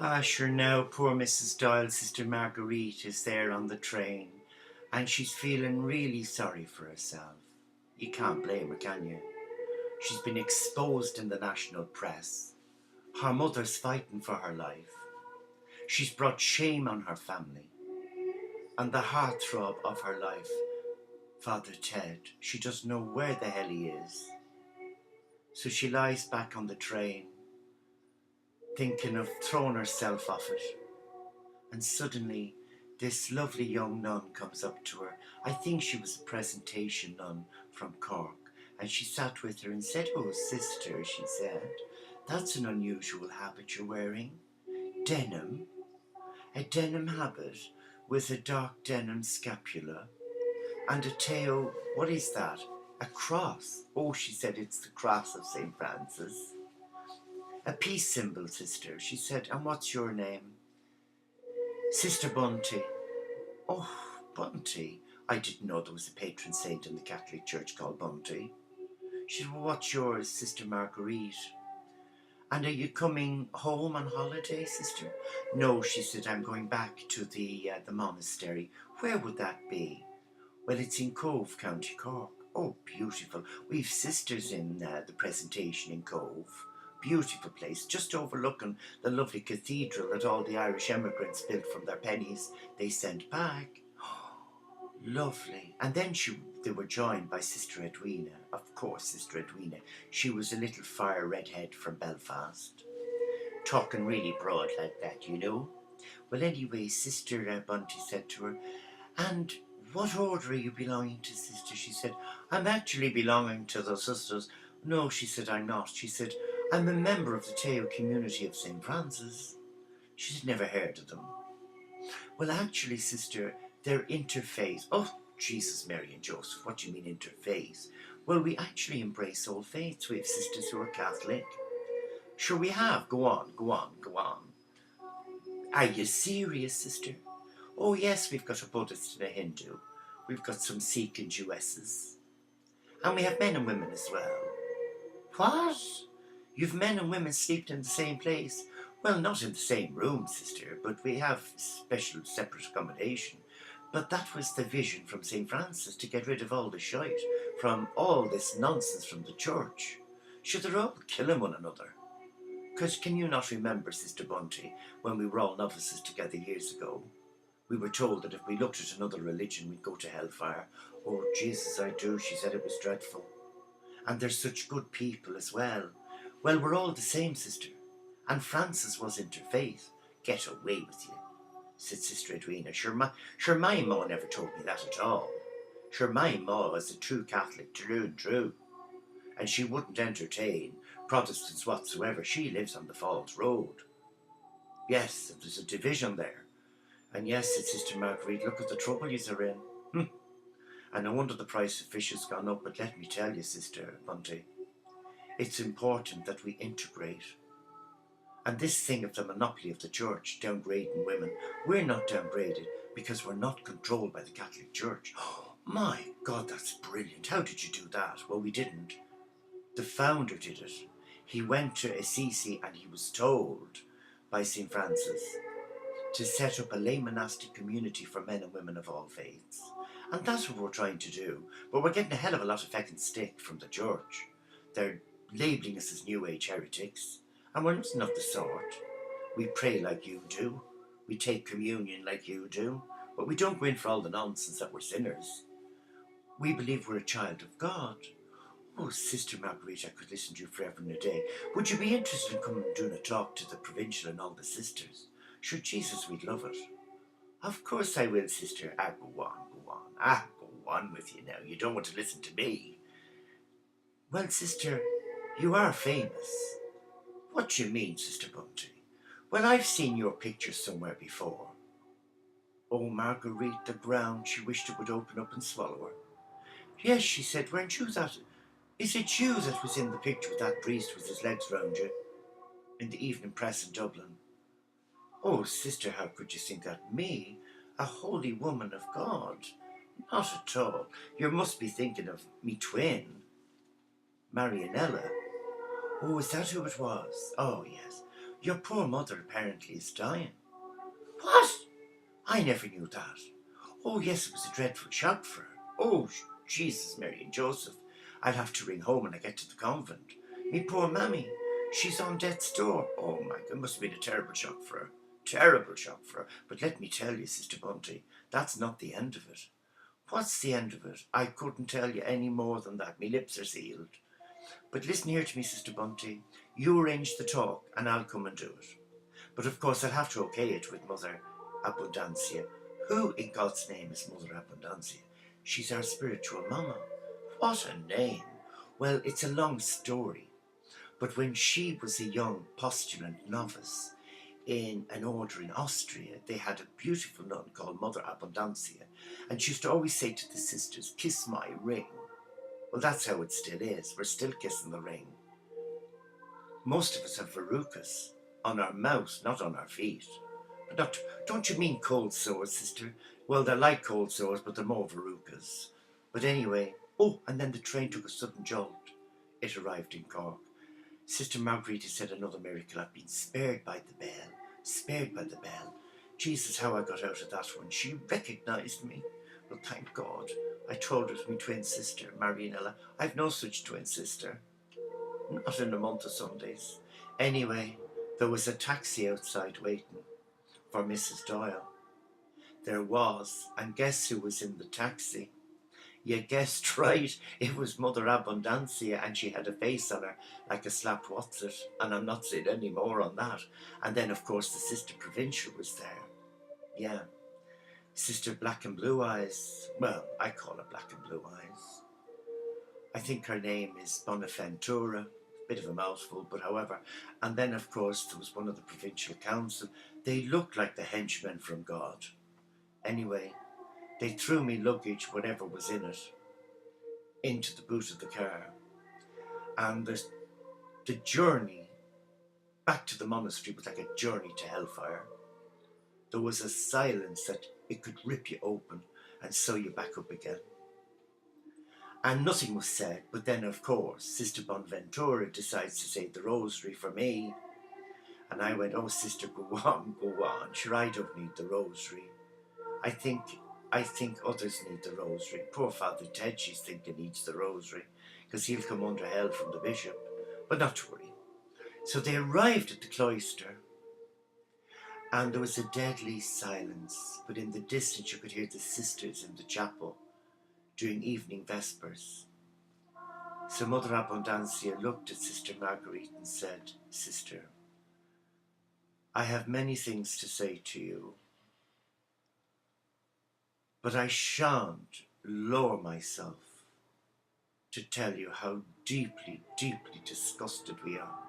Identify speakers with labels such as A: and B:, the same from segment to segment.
A: Ah, sure now, poor Mrs. Doyle, Sister Marguerite, is there on the train, and she's feeling really sorry for herself. You can't blame her, can you? She's been exposed in the national press. Her mother's fighting for her life. She's brought shame on her family. And the heartthrob of her life, Father Ted, she doesn't know where the hell he is. So she lies back on the train, thinking of throwing herself off it. And suddenly, this lovely young nun comes up to her. I think she was a presentation nun from Cork. And she sat with her and said, "Oh, sister," she said, "that's an unusual habit you're wearing. Denim. A denim habit with a dark denim scapula and a tail. What is that? A cross. Oh," she said, "it's the cross of St. Francis. A peace symbol, sister," she said. "And what's your name?" "Sister Bunty." "Oh, Bunty. I didn't know there was a patron saint in the Catholic Church called Bunty." She said, "Well, what's yours?" "Sister Marguerite." "And are you coming home on holiday, sister?" "No," she said, "I'm going back to the monastery." "Where would that be?" "Well, it's in Cove, County Cork." "Oh, beautiful. We've sisters in the presentation in Cove. Beautiful place, just overlooking the lovely cathedral that all the Irish emigrants built from their pennies they sent back." Lovely. And then they were joined by Sister Edwina. Of course, Sister Edwina. She was a little fire redhead from Belfast, talking really broad like that, you know. Well, anyway, Sister Bunty said to her, "And what order are you belonging to, sister?" She said, "I'm actually belonging to the sisters." "No," she said, "I'm not." She said, "I'm a member of the Teo community of St. Francis." She'd never heard of them. "Well, actually, sister, they're interfaith." "Oh, Jesus, Mary and Joseph, what do you mean interfaith?" "Well, we actually embrace all faiths. We have sisters who are Catholic." "Sure we have. Go on, go on, go on." "Are you serious, sister?" "Oh, yes, we've got a Buddhist and a Hindu. We've got some Sikh and Jewesses. And we have men and women as well." "What? You've men and women sleeping in the same place?" "Well, not in the same room, sister, but we have special separate accommodation. But that was the vision from St. Francis, to get rid of all the shite, from all this nonsense from the church. Sure, they're all killing one another. Because can you not remember, Sister Bunty, when we were all novices together years ago? We were told that if we looked at another religion, we'd go to hellfire." "Oh, Jesus, I do." She said, "it was dreadful. And they're such good people as well." "Well, we're all the same, sister. And Francis was interfaith." "Get away with you," said Sister Edwina. Sure my ma never told me that at all. Sure my ma is a true Catholic, true and true. And she wouldn't entertain Protestants whatsoever. She lives on the Falls Road. Yes, there's a division there. And yes," said Sister Marguerite, "look at the trouble yous are in. And no wonder the price of fish has gone up. But let me tell you, Sister Bunty, it's important that we integrate. And this thing of the monopoly of the church downgrading women, we're not downgraded because we're not controlled by the Catholic Church." "Oh, my God, that's brilliant. How did you do that?" "Well, we didn't. The founder did it. He went to Assisi and he was told by St. Francis to set up a lay monastic community for men and women of all faiths. And that's what we're trying to do. But we're getting a hell of a lot of feckin' stick from the church. They're labelling us as New Age heretics. And we're nothing of the sort. We pray like you do. We take communion like you do. But we don't go in for all the nonsense that we're sinners. We believe we're a child of God." "Oh, Sister Marguerite, I could listen to you forever and a day. Would you be interested in coming and doing a talk to the provincial and all the sisters? Sure, Jesus, we'd love it." "Of course I will, sister." "Ah, go on, go on. Ah, go on with you now. You don't want to listen to me." "Well, sister, you are famous." "What do you mean, Sister Bunty?" "Well, I've seen your picture somewhere before." Oh, Marguerite, the ground, she wished it would open up and swallow her. "Yes," she said, "weren't you that? Is it you that was in the picture with that priest with his legs round you in the evening press in Dublin?" "Oh, sister, how could you think that? Me? A holy woman of God? Not at all. You must be thinking of me twin, Marianella." "Oh, is that who it was?" "Oh, yes. Your poor mother apparently is dying. What? I never knew that. Oh, yes, it was a dreadful shock for her. Oh, Jesus, Mary and Joseph. I'll have to ring home when I get to the convent. Me poor mammy, she's on death's door. Oh, my God, it must have been a terrible shock for her. Terrible shock for her. But let me tell you, Sister Bunty, that's not the end of it. What's the end of it? I couldn't tell you any more than that. Me lips are sealed. But listen here to me, Sister Bunty. You arrange the talk, and I'll come and do it. But of course, I'll have to okay it with Mother Abundantia. Who in God's name is Mother Abundantia? She's our spiritual mama. What a name! Well, it's a long story. But when she was a young postulant novice in an order in Austria, they had a beautiful nun called Mother Abundantia, and she used to always say to the sisters, "Kiss my ring." Well, that's how it still is. We're still kissing the ring. Most of us have verrucas on our mouth, not on our feet. But don't you mean cold sores, sister? Well, they're like cold sores, but they're more verrucas. But anyway, oh, and then the train took a sudden jolt. It arrived in Cork. Sister Margarita said another miracle. I've been spared by the bell. Spared by the bell. Jesus, how I got out of that one. She recognised me. Well, thank God. I told her it was my twin sister, Marianella. I've no such twin sister. Not in a month of Sundays. Anyway, there was a taxi outside waiting for Mrs. Doyle. There was, and guess who was in the taxi? You guessed right, it was Mother Abundantia, and she had a face on her like a slapped what's-it, and I'm not saying any more on that. And then, of course, the Sister Provincial was there. Yeah, Sister Black and Blue Eyes. Well, I call her Black and Blue Eyes. I think her name is Bonaventura. Bit of a mouthful, but however. And then, of course, there was one of the Provincial Council. They looked like the henchmen from God. Anyway, they threw me luggage, whatever was in it, into the boot of the car. And the journey back to the monastery was like a journey to hellfire. There was a silence that it could rip you open and sew you back up again. And nothing was said, but then, of course, Sister Bonaventura decides to say the rosary for me. And I went, "Oh, sister, go on, go on. Sure, I don't need the rosary. I think others need the rosary. Poor Father Ted, she's thinking, needs the rosary, because he'll come under hell from the bishop. But not to worry." So they arrived at the cloister, and there was a deadly silence. But in the distance, you could hear the sisters in the chapel doing evening vespers. So Mother Abundantia looked at Sister Marguerite and said, "Sister, I have many things to say to you, but I shan't lower myself to tell you how deeply, deeply disgusted we are.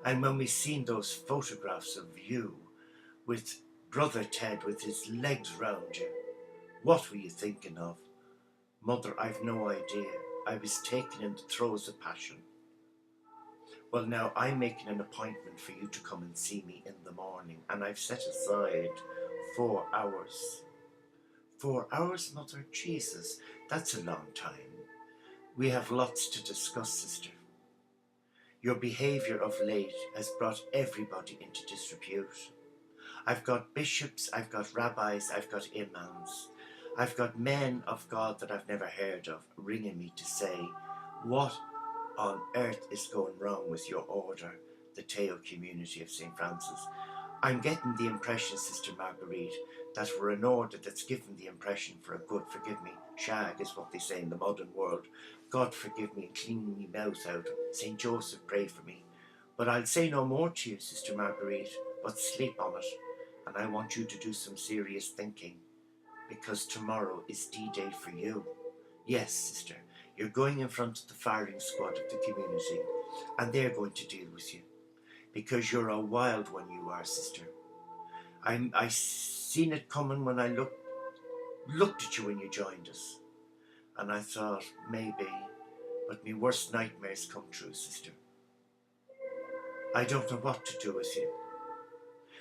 A: And when we seen those photographs of you with Brother Ted with his legs round you, what were you thinking of? Mother, I've no idea. I was taken in the throes of passion. Well, now I'm making an appointment for you to come and see me in the morning, and I've set aside 4 hours. 4 hours, Mother? Jesus, that's a long time. We have lots to discuss, sister. Your behaviour of late has brought everybody into disrepute. I've got bishops, I've got rabbis, I've got imams. I've got men of God that I've never heard of ringing me to say, what on earth is going wrong with your order, the Teo community of St. Francis? I'm getting the impression, Sister Marguerite, that we're an order that's given the impression for a good, forgive me, shag is what they say in the modern world. God forgive me and clean me mouth out. St. Joseph, pray for me. But I'll say no more to you, Sister Marguerite, but sleep on it. And I want you to do some serious thinking, because tomorrow is D-Day for you. Yes, sister, you're going in front of the firing squad of the community, and they're going to deal with you, because you're a wild one, you are, sister. I seen it coming when I looked at you when you joined us, and I thought, maybe, but my worst nightmares come true, sister. I don't know what to do with you.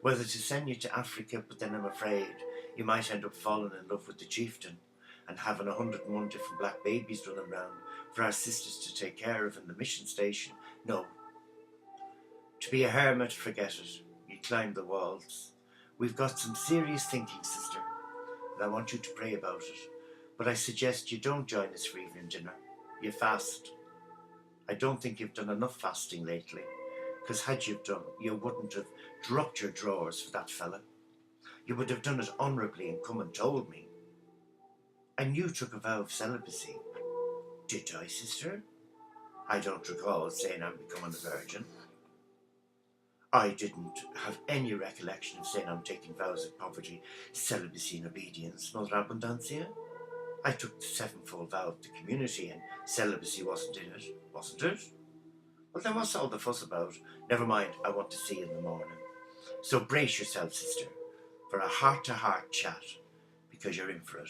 A: Whether to send you to Africa, but then I'm afraid you might end up falling in love with the chieftain and having 101 different black babies running around for our sisters to take care of in the mission station. No. To be a hermit, forget it. You climb the walls. We've got some serious thinking, sister, and I want you to pray about it. But I suggest you don't join us for evening dinner. You fast. I don't think you've done enough fasting lately, because had you done, you wouldn't have dropped your drawers for that fella. You would have done it honourably and come and told me. And you took a vow of celibacy. Did I, sister? I don't recall saying I'm becoming a virgin. I didn't have any recollection of saying I'm taking vows of poverty, celibacy and obedience, Mother Abundantia. I took the sevenfold vow of the community and celibacy wasn't in it, wasn't it? Well, then what's all the fuss about? Never mind, I want to see you in the morning. So brace yourself, sister, for a heart-to-heart chat, because you're in for it.